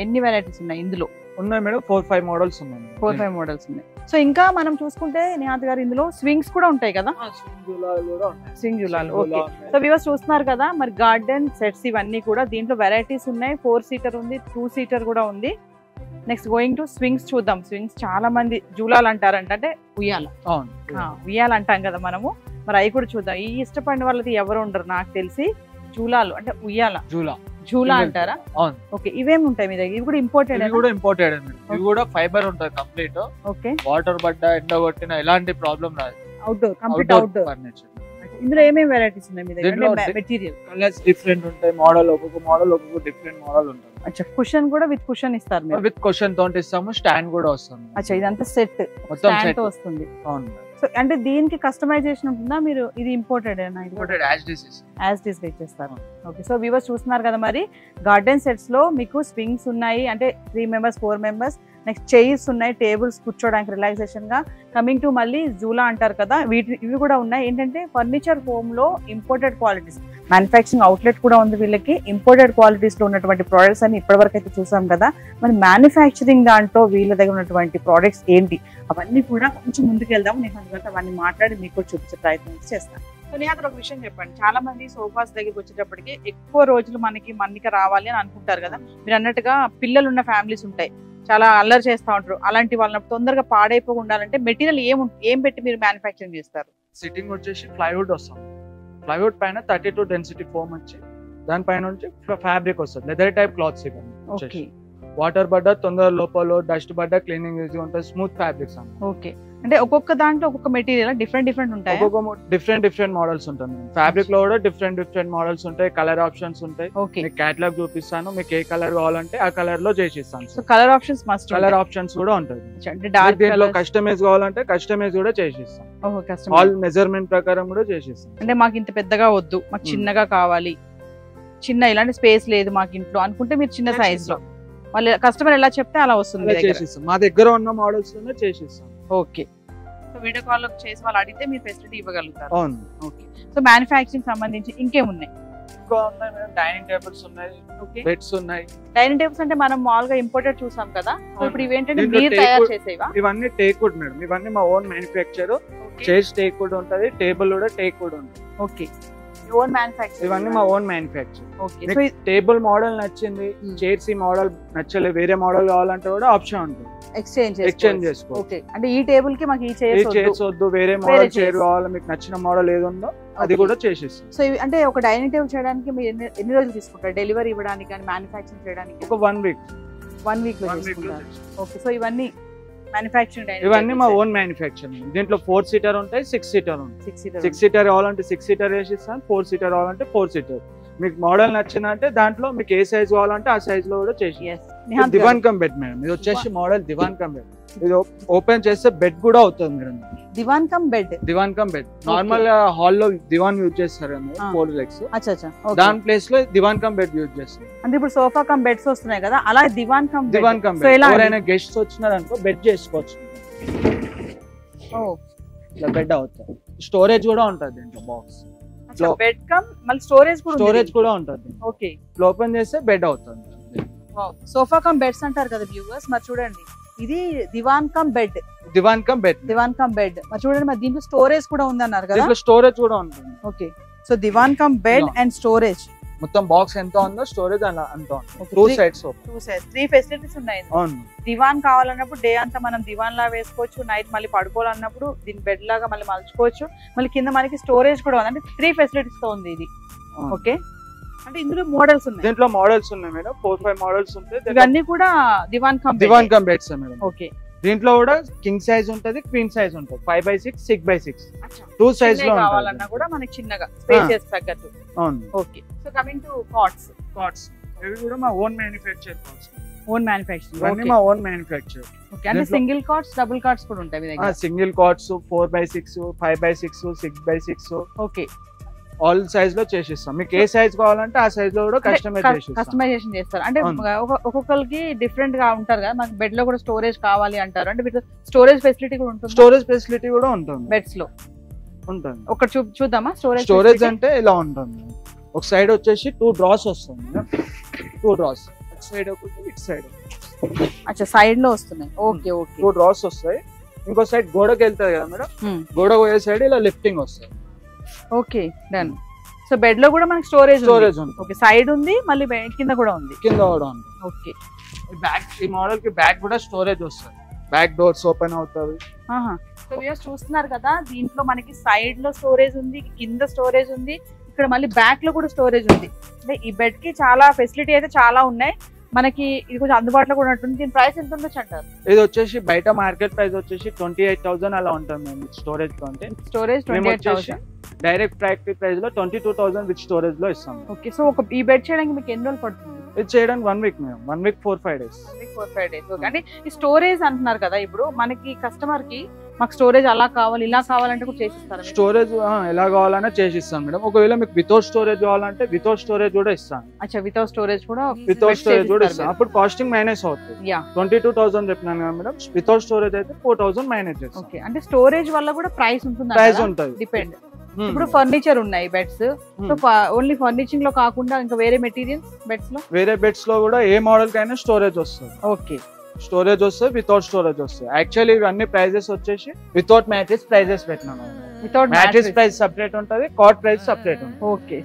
ఎన్ని వెరైటీస్ ఉన్నాయి ఇందులో? ఉన్నాయి మేడం, 4-5 మోడల్స్ ఉన్నాయి. 4-5 మోడల్స్ ఉన్నాయి. సో ఇంకా మనం చూసుకుంటే నిహాంత్ గారు, ఇందులో స్వింగ్స్ కూడా ఉంటాయి కదా? స్వింగ్ జులాలు. ఓకే, సో వ్యూవర్స్ చూస్తున్నారు కదా, మరి గార్డెన్ సెట్స్ ఇవన్నీ కూడా దీంట్లో వెరైటీస్ ఉన్నాయి. 4 సీటర్ ఉంది, 2 సీటర్ కూడా ఉంది. నెక్స్ట్ గోయింగ్ టు స్వింగ్స్ చూద్దాం. స్వింగ్స్ చాలా మంది జూలాలు అంటారంట, అంటే ఉయ్యాల. ఉయ్యాల అంటాం కదా మనము, మరి అవి కూడా చూద్దాం. ఈ ఇష్టపడిన వాళ్ళది ఎవరు ఉండరు నాకు తెలిసి. జూలాలు అంటే ఉయ్యాల, జూలా అంటారా? ఓకే, ఇవేమి ఉంటాయి మీ దగ్గర? ఇవి కూడా ఇంపోర్టెడ్? ఇవి కూడా ఫైబర్ ఉంటుంది కంప్లీట్. ఓకే, వాటర్ పడ్డా ఎండ కొట్టిన ఎలాంటి ప్రాబ్లం రాదు. Outdoor, complete outdoor furniture. ఇందులో ఏమేమి వెరైటీస్ ఉన్నాయి మీ దగ్గర? మెటీరియల్ కలర్స్ డిఫరెంట్ ఉంటాయి, ఒక్కొక్క మోడల్ డిఫరెంట్ మోడల్ ఉంటుంది. అచ్చా, కుషన్ కూడా విత్ కుషన్ ఇస్తారు మీరు? విత్ కుషన్ తో ఇస్తాము, స్టాండ్ కూడా వస్తుంది. అచ్చా, ఇదంతా సెట్ స్టాండ్ తో వస్తుంది. అవును. సో అంటే దీనికి కస్టమైజేషన్ ఉంటుందా? మీరు ఇది ఇంపోర్టెడ్ యాజ్ డిస్ ఇచ్చేస్తారు. ఓకే, సో వ్యూవర్స్ చూస్తున్నారు కదా, మరి గార్డెన్ సెట్స్ లో మీకు స్వింగ్స్ ఉన్నాయి, అంటే 3 మెంబర్స్ 4 మెంబర్స్. నెక్స్ట్ చైర్స్ ఉన్నాయి, టేబుల్స్ కూర్చోడానికి రిలాక్సేషన్ గా. కమింగ్ టు మళ్ళీ జూలా అంటారు కదా, ఇవి కూడా ఉన్నాయి. ఏంటంటే ఫర్నిచర్ హోమ్ లో ఇంపోర్టెడ్ క్వాలిటీస్, మ్యానుఫ్యాక్చరింగ్ అవుట్లెట్ కూడా ఉంది వీళ్ళకి. ఇంపోర్టెడ్ క్వాలిటీస్ లో ఉన్నటువంటి ప్రోడక్ట్స్ అని ఇప్పటివరకు అయితే చూసాం కదా. మరి మ్యానుఫ్యాక్చరింగ్ దాంట్లో వీళ్ళ దగ్గర ఉన్నటువంటి ప్రోడక్ట్స్ ఏంటి, అవన్నీ కూడా కొంచెం ముందుకు వెళ్దాం. నేను అవన్నీ మాట్లాడి మీకు కూడా చూపించే ప్రయత్నం చేస్తాను. సో నిహాంత్, ఒక విషయం చెప్పండి. చాలా మంది సోఫాస్ దగ్గరికి వచ్చేటప్పటికి ఎక్కువ రోజులు మనకి మన్నిక రావాలి అని అనుకుంటారు కదా. మీరు అన్నట్టుగా పిల్లలు ఉన్న ఫ్యామిలీస్ ఉంటాయి, చాలా అల్లరి చేస్తూ ఉంటారు. అలాంటి వాళ్ళని తొందరగా పాడైపోకుండా ఉండాలంటే మెటీరియల్ ఏం పెట్టి మీరు మ్యానుఫ్యాక్చరింగ్ చేస్తారు? సిట్టింగ్ వచ్చేసి ప్లైవుడ్ వస్తుంది. ప్లైవుడ్ పైన 32 డెన్సిటీ ఫోమ్ వచ్చి దానిపైన నుంచి ఫ్యాబ్రిక్ వస్తుంది, లెదర్ టైప్ క్లాత్స్. ఇవన్నీ వాటర్ పడ్డా తొందర, లోపల డస్ట్ పడ్డా క్లీనింగ్ ఈజీ ఉంటుంది, స్మూత్ ఫ్యాబ్రిక్స్. ఓకే, అంటే ఒక్కొక్క దాంట్లో ఒక్కొక్క మెటీరియల్ డిఫరెంట్ ఉంటాయి. డిఫరెంట్ మోడల్స్ ఉంటాయి. ఫ్యాబ్రిక్ లో కూడా డిఫరెంట్ మోడల్స్ ఉంటాయి, కలర్ ఆప్షన్స్ ఉంటాయి. మీకు కేటలాగ్ చూపిస్తాను, మీకు ఏ కలర్ కావాలంటే ఆ కలర్ లో చేసిస్తాను. So colour options must, colour options కూడా ఉంటాయి. దీంట్లో కస్టమైజ్ కావాలంటే కస్టమైజ్ కూడా చేసిస్తాం. ఆల్ మెజర్మెంట్ ప్రకారం కూడా చేసిస్తాం. అంటే మాకు ఇంత పెద్దగా వద్దు, మాకు చిన్నగా కావాలి, చిన్న ఇలాంటి స్పేస్ లేదు మాకు ఇంట్లో అనుకుంటే మీరు చిన్న సైజ్ లో వాళ్ళు కస్టమర్ ఎలా చెప్తే అలా వస్తుంది. మా దగ్గర ఉన్న మోడల్స్ లోనే చేసిస్తాం. ఓకే, సో వీడియో కాల్ చేసి వాళ్ళు అడిగితే మీరు ఫెసిలిటీ ఇవ్వగలుగుతారు. అవును. ఓకే, సో మ్యానుఫ్యాక్చరింగ్ సంబంధించి ఇంకేమున్నాయి? డైనింగ్ టేబుల్స్ ఉన్నాయి, బెడ్స్ ఉన్నాయి. డైనింగ్ టేబుల్స్ అంటే మనం మామూలుగా ఇంపోర్టెడ్ చూసాం కదా, సో ఇప్పుడు ఇవేంటంటే మీరు తయారు చేసేవా? ఇవన్నీ టేక్వుడ్ మేడం, ఇవన్నీ మా ఓన్ మ్యానుఫ్యాక్చర్. చైర్స్ టేక్వుడ్ ఉంటది, టేబుల్ కూడా టేక్వుడ్ ఉంటుంది. Okay, own manufacture. ఇవన్నీ మా own manufacture. Okay, table model నచ్చింది, చైర్స్ ఈ మోడల్ నచ్చలేదు, వేరే మోడల్ కావాలంటే కూడా ఆప్షన్ ఉంటుంది, ఎక్స్చేంజ్ చేసుకో. ఓకే, అంటే ఈ టేబుల్ కి మాకు ఈ చైర్స్ వద్దు, వేరే మోడల్ చైర్ కావాలి, మీకు నచ్చిన మోడల్ ఏది ఉందో అది కూడా చేసేస్తాం. సో అంటే ఒక డైనింగ్ టేబుల్ చేయడానికి మీరు ఎన్ని రోజులు తీసుకుంటారు? డెలివరీ ఇవ్వడానికి కానీ మ్యానుఫ్యాక్చరింగ్ చేయడానికి? ఒక 1 వీక్. 1 వీక్ లో తీసుకుంటారు. ఓకే, సో ఇవన్నీ మ్యానుఫ్యాక్చరింగ్, ఇవన్నీ మా ఓన్ మ్యానుఫ్యాక్చరింగ్. దీంట్లో 4 సీటర్ ఉంటాయి, 6 సీటర్ ఉంటాయి. 6 సీటర్ కావాలంటే 6 సీటర్ వేసిస్తాం, 4 సీటర్ కావాలంటే 4 సీటర్. మీకు మోడల్ నచ్చిందంటే దాంట్లో మీకు ఏ సైజ్ కావాలంటే ఆ సైజ్ లో కూడా చేసి. దివాన్ కమ్ బెడ్ మేడం, ఇది వచ్చేసి మోడల్ దివాన్ కమ్ బెడ్. ఇది ఓపెన్ చేస్తే బెడ్ కూడా అవుతుంది మేడం. దివాన్ కమ్ బెడ్. దివాన్ కమ్ బెడ్. నార్మల్ హాల్ లో దివాన్ యూజ్ చేస్తారు 4 legs. దాని ప్లేస్ లో దివాన్ కమ్ బెడ్ యూజ్ చేస్తారు. అంటే ఇప్పుడు సోఫా కమ్ బెడ్స్ వస్తున్నాయి కదా, అలా దివాన్ కమ్ బెడ్. ఎవరైనా గెస్ట్స్ వచ్చినారనుకో బెడ్ చేసుకోవచ్చు. ఇట్లా బెడ్ అవుతుంది. స్టోరేజ్ కూడా ఉంటుంది దీంట్లో. బాక్స్ బెడ్ కమ్ మళ్ళీ స్టోరేజ్ కూడా ఉంటుంది. ఓకే, ఓపెన్ చేస్తే బెడ్ అవుతుంది. సోఫా కమ్ బెడ్స్ అంటారు కదా వ్యూవర్స్, మరి చూడండి ఇది దివాన్ కమ్ బెడ్. దివాన్ కమ్ బెడ్ మరి చూడండి, మరి దీంట్లో స్టోరేజ్ కూడా ఉంది అన్నారు కదా. స్టోరేజ్ కూడా ఉంటుంది. Okay, so Diwan cum bed and storage. మొత్తం బాక్స్ ఎంత ఉందో స్టోరేజ్ అలా అంత ఉంది. 2 sides 3 ఫెసిలిటీస్ ఉన్నాయి. దివాన్ కావాలన్నప్పుడు డే అంతా మనం దివాన్ లా వేసుకోవచ్చు, నైట్ మళ్ళీ పడుకోవాలన్నప్పుడు దీని బెడ్ లాగా మళ్ళీ మలుచుకోవచ్చు. మళ్ళీ కింద మనకి స్టోరేజ్ కూడా ఉంది, అంటే 3 ఫెసిలిటీస్ తో ఉంది ఇది. ఓకే, అంటే ఇందులో మోడల్స్ ఉన్నాయి. దీంట్లో మోడల్స్ ఉన్నాయి మేడం, 4-5 మోడల్స్ ఉంటాయి. ఇవన్నీ కూడా దివాన్ కమ్ బెడ్స్ మేడం. ఓకే, దీంట్లో కూడా కింగ్ సైజ్ ఉంటది, క్వీన్ సైజ్ ఉంటది. 5x6, 6x6 2 సైజ్ లో కావాలన్నా కూడా మనకి చిన్నగా స్పేసెస్ తగ్గట్టు. Okay, so coming to cots ఇవి కూడా మా ఓన్ మ్యానుఫ్యాక్చర్ కాట్స్. ఇవన్నీ మా ఓన్ మ్యానుఫ్యాక్చర్. ఓకే, అంటే సింగిల్ కాట్స్, డబుల్ కాట్స్ కూడా ఉంటాయి మీ దగ్గర. Single cots 4x6, 5x6, 6x6. Okay, all size లో చేసిస్తాం. మీకు ఏ సైజ్ కావాలంటే ఆ సైజ్ లో కూడా కస్టమైజేషన్ చేస్తారు. అంటే ఒక్కొక్కరికి డిఫరెంట్ గా ఉంటారు కదా, మనకి బెడ్ లో కూడా స్టోరేజ్ కావాలి అంటారు, అంటే స్టోరేజ్ ఫెసిలిటీ కూడా ఉంటుంది. స్టోరేజ్ ఫెసిలిటీ కూడా ఉంటుంది బెడ్స్ లో ఉంటుంది. ఒకటి చూద్దామా స్టోరేజ్ అంటే ఇలా ఉంటుంది. ఒక సైడ్ వచ్చేసి 2 drawers వస్తుంది. 2 drawers ఇటు సైడ్ ఒకటి, ఇటు సైడ్. అచ్చా, సైడ్ లో వస్తున్నాయి. ఓకే, 2 drawers వస్తాయి. ఇంకో సైడ్ గోడకి వెళ్తాయి కదా మేడం, గోడ పోయే సైడ్ ఇలా లిఫ్టింగ్ వస్తుంది. Okay, done. సో బెడ్ లో కూడా మనకి స్టోరేజ్ ఉంది. ఓకే, సైడ్ ఉంది, మళ్ళీ కింద కూడా ఉంది. ఓకే, బ్యాక్ ఈ మోడల్ కి బ్యాక్ కూడా స్టోరేజ్ వస్తుంది. బ్యాక్ డోర్స్ ఓపెన్ అవుతాయి. సో మీరు చూస్తున్నారు కదా, దీంట్లో మనకి సైడ్ లో స్టోరేజ్ ఉంది, కింద స్టోరేజ్ ఉంది, ఇక్కడ మళ్ళీ బ్యాక్ లో కూడా స్టోరేజ్ ఉంది. అంటే ఈ బెడ్ కి చాలా ఫెసిలిటీ అయితే చాలా ఉన్నాయి మనకి. ఇది కొంచెం అందుబాటులో కూడా ఉంటుంది. దీని ప్రైస్ ఎంత ఉండొచ్చు అంటారు? ఇది వచ్చేసి బయట మార్కెట్ ప్రైస్ వచ్చేసి 28,000 అలా ఉంటుంది మేము స్టోరేజ్ తో. అంటే స్టోరేజ్ 28,000. డైరెక్ట్ ఫ్యాక్టరీ ప్రైస్ లో 22,000 విత్ స్టోరేజ్ లో ఇస్తాం. ఓకే, సో ఒక ఈ బెడ్ చేయడానికి మీకు ఎన్ని రోజులు పడుతుంది? ఇది చేయడానికి 1 week మేము. 1 week 4-5 days. ఓకే, అంటే ఈ స్టోరేజ్ అంటున్నారు కదా, ఇప్పుడు మనకి కస్టమర్ కి మాకు స్టోరేజ్ అలా కావాలి ఇలా కావాలంటే కూడా చేసిస్తారు? స్టోరేజ్ ఎలా కావాలన్నా చేసిస్తాను మేడం. ఒకవేళ మీకు వితౌట్ స్టోరేజ్ కావాలంటే వితౌట్ స్టోరేజ్ కూడా ఇస్తాను. అచ్చా, వితౌట్ స్టోరేజ్ కూడా ఇస్తాను. అప్పుడు కాస్టింగ్ మైనస్ అవుతుంది. 22,000 చెప్పినాను కదా మేడం, వితౌట్ స్టోరేజ్ అయితే 4,000 మైనస్ చేస్తాం. ఓకే, అంటే స్టోరేజ్ వల్ల కూడా ప్రైస్ ఉంటుంది? ప్రైస్ ఉంటుంది, డిపెండ్. ఇప్పుడు ఫర్నిచర్ ఉన్నాయి బెడ్స్, సో ఓన్లీ ఫర్నిచరింగ్ లో కాకుండా ఇంకా వేరే మెటీరియల్స్ బెడ్స్ లో? వేరే బెడ్స్ లో కూడా ఏ మోడల్ కైనా స్టోరేజ్ వస్తుంది. ఓకే, స్టోరేజ్ వస్తుంది, వితౌట్ స్టోరేజ్ వస్తుంది. యాక్చువల్లీ ఇవన్నీ ప్రైజెస్ వచ్చేసి వితౌట్ మ్యాట్రెస్ ప్రైజెస్ పెట్టినాను. వితౌట్ మ్యాట్రెస్ ప్రైస్ సెపరేట్ ఉంటుంది, కాట్ ప్రైస్ సెపరేట్ ఉంటుంది. ఓకే,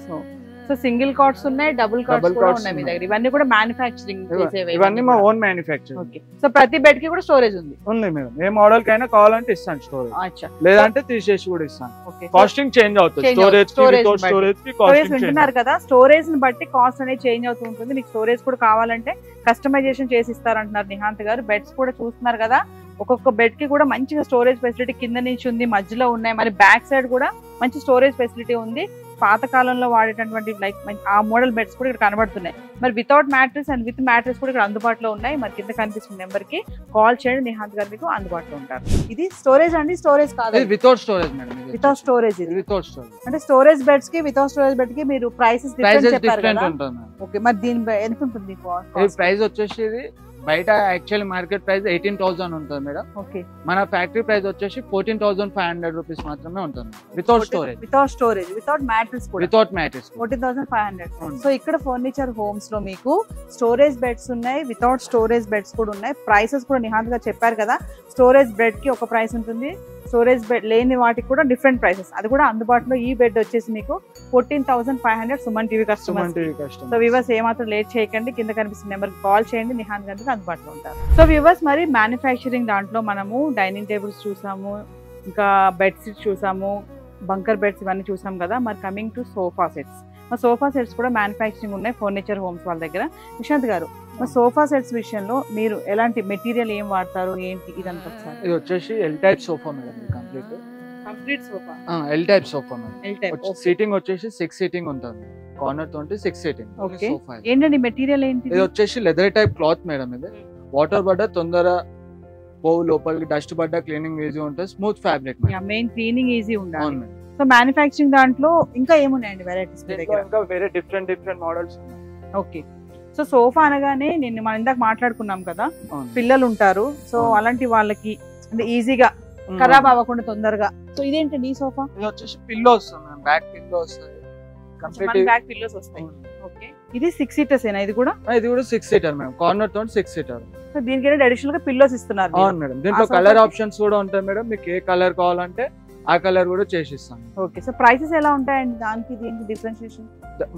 సో సింగిల్ కాట్స్ ఉన్నాయి, డబుల్ కాట్స్ కూడా ఉన్నాయి మీ దగ్గర. ఇవన్నీ కూడా మ్యానుఫ్యాక్చరింగ్ చేసేవి? ఇవన్నీ మా ఓన్ మ్యానుఫ్యాక్చరింగ్. ఓకే, సో ప్రతి బెడ్ కి కూడా స్టోరేజ్ ఉంది మేడం. ఏ మోడల్ కైనా కావాలంటే ఇస్తాను స్టోరేజ్. అచ్చా, లేదంటే తీసేసి కూడా ఇస్తాను. కాస్టింగ్ చేంజ్ అవుతుంది. స్టోరేజ్ వింటున్నారు కదా, స్టోరేజ్ ని బట్టి కాస్ట్ అనేది చేంజ్ అవుతూ ఉంటుంది. మీకు స్టోరేజ్ కూడా కావాలంటే కస్టమైజేషన్ చేసి ఇస్తారంటున్నారు నిహాంత్ గారు. బెడ్స్ కూడా చూస్తున్నారు కదా, ఒక్కొక్క బెడ్ కి కూడా మంచిగా స్టోరేజ్ ఫెసిలిటీ కింద నుంచి ఉంది, మధ్యలో ఉన్నాయి, మరి బ్యాక్ సైడ్ కూడా మంచి స్టోరేజ్ ఫెసిలిటీ ఉంది. పాత కాలంలో వాడేటటువంటి లైక్ ఆ మోడల్ బెడ్స్ కూడా ఇక్కడ కనబడుతున్నాయి. మరి without mattress and with mattress కూడా ఇక్కడ అందుబాటులో ఉన్నాయి. మరి కింద కనిపిస్తున్న నెంబర్ కి కాల్ చేయండి, నిహాంత్ గారు మీకు అందుబాటులో ఉంటారు. ఇది స్టోరేజ్ అండి? స్టోరేజ్ కాదు, without storage madam. Without storage. Without storage అంటే స్టోరేజ్ బెడ్స్ కి వితౌట్ స్టోరేజ్ బెడ్ కి మీరు ప్రైసెస్ డిఫరెంట్ ఉంటుంది. ఓకే, మరి దీని ఎంత ఉంటుంది? ప్రైస్ వచ్చేసి ఇది బయట యాక్చువల్ మార్కెట్ ప్రైస్ 18,000 ఉంటుంది మేడం. ఓకే, మన ఫ్యాక్టరీ ప్రైస్ వచ్చేసి 14,500 రూపీస్ మాత్రమే ఉంటుంది వితౌట్ స్టోరేజ్. వితౌట్ మ్యాట్రెస్ కూడా? Without mattress 14,500. సో ఇక్కడ ఫర్నిచర్ హోమ్స్ లో మీకు స్టోరేజ్ బెడ్స్ ఉన్నాయి, వితౌట్ స్టోరేజ్ బెడ్స్ కూడా ఉన్నాయి. ప్రైసెస్ కూడా నిహాంత్ గారు చెప్పారు కదా, స్టోరేజ్ బెడ్ కి ఒక ప్రైస్ ఉంటుంది, స్టోరేజ్ బెడ్ లేని వాటికి కూడా డిఫరెంట్ ప్రైసెస్. అది కూడా అందుబాటులో. ఈ బెడ్ వచ్చేసి మీకు 14,500 Suman TV customer. So viewers ఏమాత్రం లేట్ చేయకండి, కింద కనిపిస్తున్న నెంబర్ కి కాల్ చేయండి, నిహాంత్ గారికి అందుబాటులో ఉంటారు. సో వ్యూవర్స్, మరి మ్యానుఫ్యాక్చరింగ్ దాంట్లో మనము డైనింగ్ టేబుల్స్ చూసాము, ఇంకా బెడ్ షీట్స్ చూసాము, బంకర్ బెడ్స్ ఇవన్నీ చూసాం కదా. మరి కమింగ్ టు సోఫా సెట్స్. మా సోఫా సెట్స్ కూడా మ్యానుఫ్యాక్చరింగ్ ఉన్నాయి ఫర్నిచర్ హోమ్స్ వాళ్ళ దగ్గర. నిశాంత్ గారు, మా సోఫా సెట్స్ విషయంలో మీరు ఎలాంటి మెటీరియల్ ఏం వాడతారు ఏంటి ఇదంతా? ఇది వచ్చేసి L type sofa madam. Complete sofa L type sofa madam. Seating వచ్చేసి 6 సీటింగ్ ఉంటుంది, కార్నర్ తోటి 6 సీటింగ్. ఏంటండి మెటీరియల్ ఏంటి? ఇది వచ్చేసి లెదర్ టైప్ క్లాత్ మేడం. ఇది వాటర్ పడ్డ తొందర పోవు లోపలికి డస్ట్ పడ్డా క్లీనింగ్ ఈజీ ఉంటుంది, smooth fabric. Main cleaning easy ఉండాలి. అవును మేడం. సో మ్యానుఫ్యాక్చరింగ్ దాంట్లో ఇంకా ఏమున్నాయండి వెరైటీస్ దగ్గర? ఇంకా వేరే డిఫరెంట్ మోడల్స్ ఉన్నాయి. ఓకే. సో సోఫా అనగానే నేను మనం ఇందాక మాట్లాడుకున్నాం కదా, పిల్లలు ఉంటారు, సో అలాంటి వాళ్ళకి అంటే ఈజీగా ఖరాబ్ అవ్వకుండా తొందరగా. సో ఇదేంటండి ఈ సోఫా? ఇది వచ్చేసి పిల్లో వస్తుంది, బ్యాక్ పిల్లో వస్తుంది, కంప్లీట్ బ్యాక్ పిల్లోస్ వస్తాయి. ఓకే. ఇది 6 సీటర్స్ ఏనా? ఇది కూడా 6 సీటర్ మేడం, కార్నర్ తో 6 సీటర్. సో దీనికి అడిషనల్ గా పిల్లోస్ ఇస్తున్నారు. అవును మేడం. దీంట్లో కలర్ ఆప్షన్స్ కూడా ఉంటాయి మేడం, మీకు ఏ కలర్ కావాలంటే ఆ కలర్ కూడా చేసిస్తాం. ఓకే. సో ప్రైసెస్ ఎలా ఉంటాయండి దానికి దీనికి డిఫరెన్షియేషన్?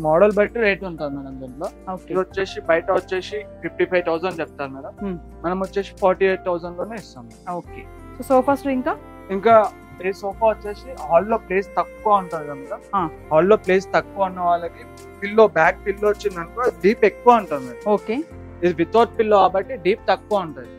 మోడల్ బట్టి రేట్ ఉంటుంది మేడం దీంట్లో. ఇది వచ్చేసి బయట వచ్చేసి 55,000 చెప్తారు మేడం, మనం వచ్చేసి 48,000 లోనే ఇస్తాం. ఓకే. సో సోఫాస్ ఇంకా ఈ సోఫా వచ్చేసి హాల్లో ప్లేస్ తక్కువ ఉంటుంది కదా మేడం, హాల్లో ప్లేస్ తక్కువ ఉన్న వాళ్ళకి పిల్లో బ్యాక్ పిల్లో వచ్చింది అనుకో డీప్ ఎక్కువ ఉంటుంది మేడం. ఓకే. ఇది వితౌట్ పిల్లో కాబట్టి డీప్ తక్కువ ఉంటుంది,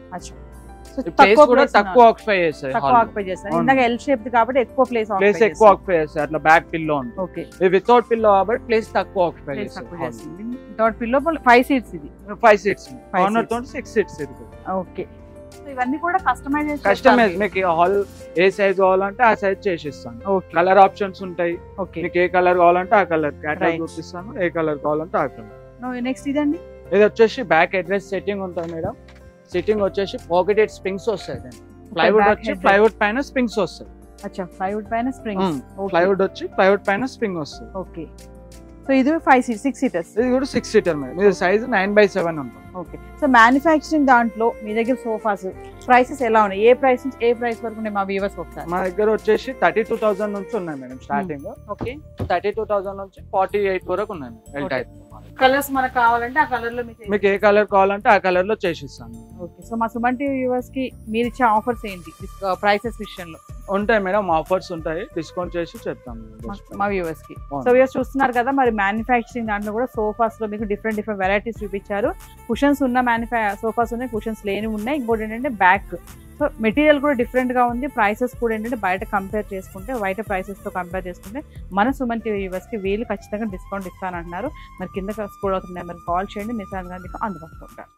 ప్లేస్ కూడా తక్కువ ఆక్యుపై చేస్తాయి. ఇందాక ఎల్ షేప్ కాబట్టి ఎక్కువ ప్లేస్ ఎక్కువ ఆక్యుపై చేస్తాయి, అట్లా బ్యాక్ పిల్లో ఉంటుంది. ఓకే. ఇది వితౌట్ పిల్లో కాబట్టి ప్లేస్ తక్కువ ఆక్యుపై చేస్తుంది. వితౌట్ పిల్లో 5 సీట్స్, ఇది 5 సీట్స్, కార్నర్ తో 6 సీట్స్ ఇది. ఓకే. సో ఇవన్నీ కూడా కస్టమైజ్ మీకు హాల్ ఏ సైజ్ కావాలంటే ఆ సైజ్ చేసిస్తాను. కలర్ ఆప్షన్స్ ఉంటాయి, మీకు ఏ కలర్ కావాలంటే ఆ కలర్ క్యాటలాగ్ చూపిస్తాను, ఏ కలర్ కావాలంటే ఆ కలర్. నెక్స్ట్ ఇదండి, ఇది వచ్చేసి బ్యాక్ అడ్రస్ సెట్టింగ్ ఉంటుంది మేడం. సెట్టింగ్ వచ్చేసి పాకెటెడ్ స్ప్రింగ్స్ వస్తాయి, ప్లైవుడ్ వచ్చి ప్లైవుడ్ పైన స్ప్రింగ్స్ వస్తాయి. అచ్చా, ప్లైవుడ్ పైన స్ప్రింగ్స్. ప్లైవుడ్ వచ్చి ప్లైవుడ్ పైన స్ప్రింగ్ వస్తుంది. ఓకే. సో ఇది 6 సీటర్స్. ఇది కూడా 6 సీటర్ మేడం, ఇది సైజ్ 9/7 ఉంటుంది. ఓకే. సో మ్యానుఫ్యాక్చరింగ్ దాంట్లో మీ దగ్గర సోఫాస్ ప్రైసెస్ ఎలా ఉన్నాయి? ఏ ప్రైస్ నుంచి ఏ ప్రైస్ వరకు ఉన్నాయి మా వ్యూవర్స్ ఒకసారి? మా దగ్గర వచ్చేసి 32,000 నుంచి ఉన్నాయి మేడం స్టార్టింగ్. ఓకే. 32,000 నుంచి 48 వరకు ఉన్నాయి ఎల్ టైప్. కలర్స్ మనకు కావాలంటే ఆ కలర్ లో మీకు ఏ కలర్ కావాలంటే ఆ కలర్ లో చేసిస్తాను. ఓకే. సో మా సుమన్ టీవీ వ్యూవర్స్ కి మీరు ఇచ్చే ఆఫర్స్ ఏంటి ప్రైసెస్ విషయంలో? ఉంటాయి మేడం, ఆఫర్స్ ఉంటాయి, డిస్కౌంట్ చేసి చెప్తాము మా వ్యూవర్స్ కి. సో వ్యూవర్స్ చూస్తున్నారు కదా, మరి మ్యానుఫ్యాక్చరింగ్ దాంట్లో కూడా సోఫాస్ లో మీకు డిఫరెంట్ వెరైటీస్ చూపించారు. కుషన్స్ ఉన్న సోఫాస్ ఉన్నాయి, కుషన్స్ లేని ఉన్నాయి. ఇంకోటి ఏంటంటే బ్యాక్, సో మెటీరియల్ కూడా డిఫరెంట్ గా ఉంది. ప్రైసెస్ కూడా ఏంటంటే బయట కంపేర్ చేసుకుంటే, బయట ప్రైసెస్ తో కంపేర్ చేసుకుంటే మన సుమన్ టీవీ వ్యూవర్స్ కి వీళ్ళు ఖచ్చితంగా డిస్కౌంట్ ఇస్తానంటున్నారు. మరి కింద స్కూల్ అవుతున్న నెంబర్ కాల్ చేయండి, నిజంగా మీకు అందుబాటులో ఉంటారు.